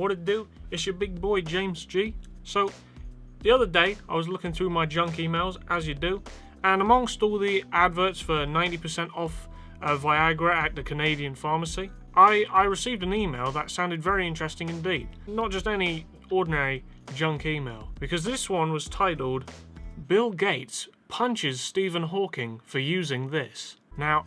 what it do? It's your big boy James G. So, the other day, I was looking through my junk emails, as you do, and amongst all the adverts for 90% off Viagra at the Canadian pharmacy, I received an email that sounded very interesting indeed. Not just any ordinary junk email, because this one was titled, Bill Gates punches Stephen Hawking for using this. Now,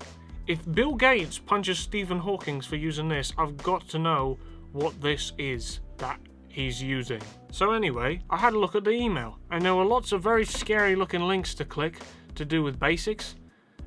if Bill Gates punches Stephen Hawking for using this, I've got to know what this is that he's using. So anyway, I had a look at the email, and there were lots of very scary looking links to click to do with basics,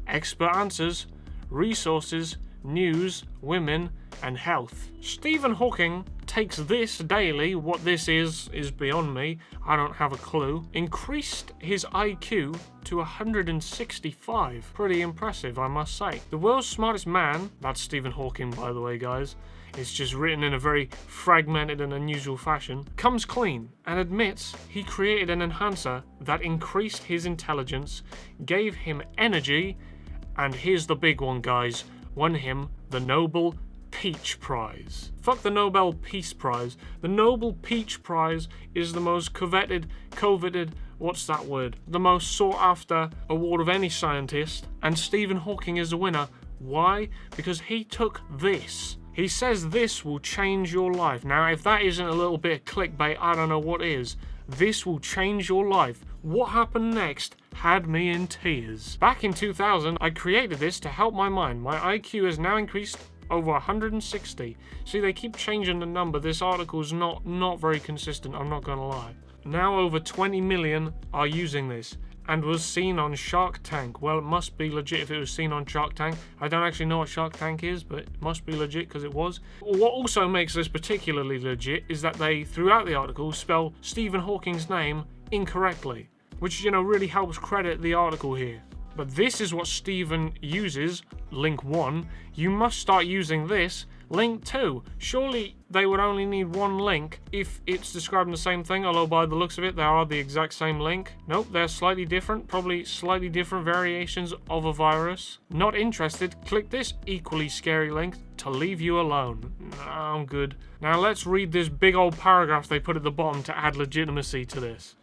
expert answers, resources, news, women, and health. Stephen Hawking takes this daily. What this is beyond me. I don't have a clue. Increased his IQ to 165. Pretty impressive, I must say. The world's smartest man, that's Stephen Hawking, by the way, guys. It's just written in a very fragmented and unusual fashion, comes clean and admits he created an enhancer that increased his intelligence, gave him energy, and here's the big one, guys, won him the Nobel Peach Prize. Fuck the Nobel Peace Prize. The Nobel Peach Prize is the most coveted, what's that word? The most sought after award of any scientist, and Stephen Hawking is the winner. Why? Because he took this. He says this will change your life. Now, if that isn't a little bit of clickbait, I don't know what is. This will change your life. What happened next had me in tears. Back in 2000, I created this to help my mind. My IQ has now increased over 160. See, they keep changing the number. This article is not very consistent, I'm not gonna lie. Now over 20 million are using this, and was seen on Shark Tank. Well, it must be legit if it was seen on Shark Tank. I don't actually know what Shark Tank is, but it must be legit because it was. What also makes this particularly legit is that they, throughout the article, spell Stephen Hawking's name incorrectly, which, you know, really helps credit the article here. But this is what Stephen uses, link 1. You must start using this, link 2. Surely they would only need one link if it's describing the same thing, although by the looks of it, they are the exact same link. Nope, they're slightly different, probably slightly different variations of a virus. Not interested, click this equally scary link to leave you alone. Nah, I'm good. Now let's read this big old paragraph they put at the bottom to add legitimacy to this.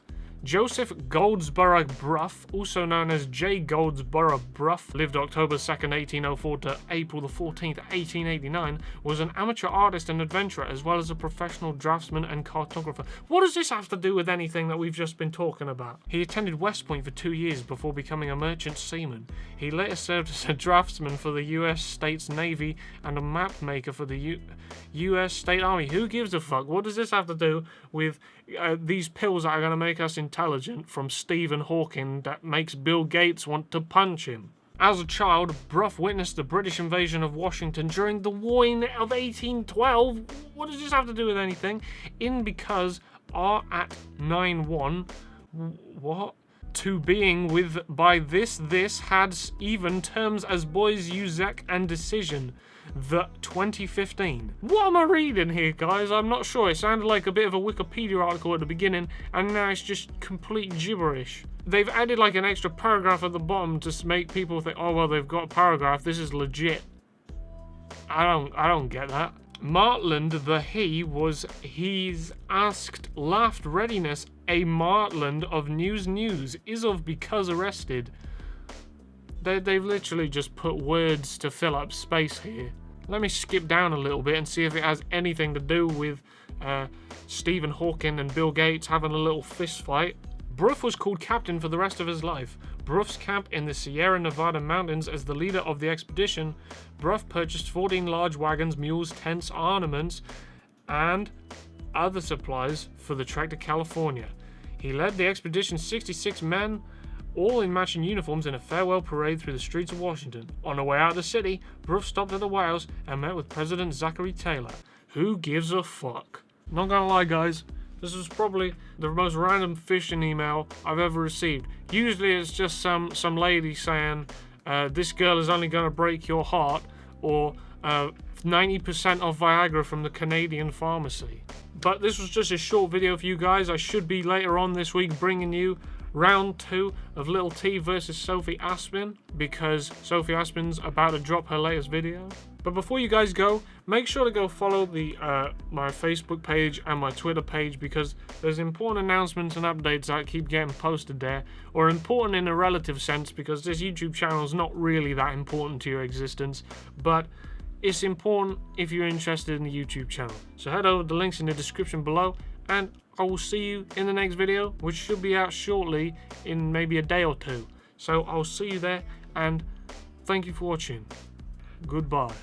Joseph Goldsborough Brough, also known as J. Goldsborough Brough, lived October 2nd, 1804 to April the 14th, 1889, was an amateur artist and adventurer, as well as a professional draftsman and cartographer. What does this have to do with anything that we've just been talking about? He attended West Point for 2 years before becoming a merchant seaman. He later served as a draftsman for the U.S. States Navy and a map maker for the U.S. State Army. Who gives a fuck? What does this have to do with these pills that are going to make us intelligent from Stephen Hawking that makes Bill Gates want to punch him? As a child, Brough witnessed the British invasion of Washington during the War of 1812. What does this have to do with anything? In because R at 9-1. What? To being with by this had even terms as boys Uzek and decision. The 2015. What am I reading here, guys? I'm not sure. It sounded like a bit of a Wikipedia article at the beginning, and now it's just complete gibberish. They've added like an extra paragraph at the bottom to make people think, oh well, they've got a paragraph. This is legit. I don't get that. Martland, the he, was he's asked, laughed readiness, a Martland of news is of because arrested. They've literally just put words to fill up space here. Let me skip down a little bit and see if it has anything to do with Stephen Hawking and Bill Gates having a little fist fight. Brough was called captain for the rest of his life. Brough's camp in the Sierra Nevada mountains as the leader of the expedition. Brough purchased 14 large wagons, mules, tents, ornaments, and other supplies for the trek to California. He led the expedition's 66 men, all in matching uniforms, in a farewell parade through the streets of Washington. On the way out of the city, Brough stopped at the White House and met with President Zachary Taylor. Who gives a fuck? Not gonna lie, guys, this was probably the most random phishing email I've ever received. Usually it's just some lady saying, this girl is only gonna break your heart, or 90% off Viagra from the Canadian pharmacy. But this was just a short video for you guys. I should be later on this week bringing you round 2 of Little T versus Sophie Aspin, because Sophie Aspin's about to drop her latest video. But before you guys go, make sure to go follow my Facebook page and my Twitter page, because there's important announcements and updates that keep getting posted there, or important in a relative sense, because this YouTube channel is not really that important to your existence, but it's important if you're interested in the YouTube channel. So head over to the links in the description below, and I will see you in the next video, which should be out shortly in maybe a day or two. So I'll see you there, and thank you for watching. Goodbye.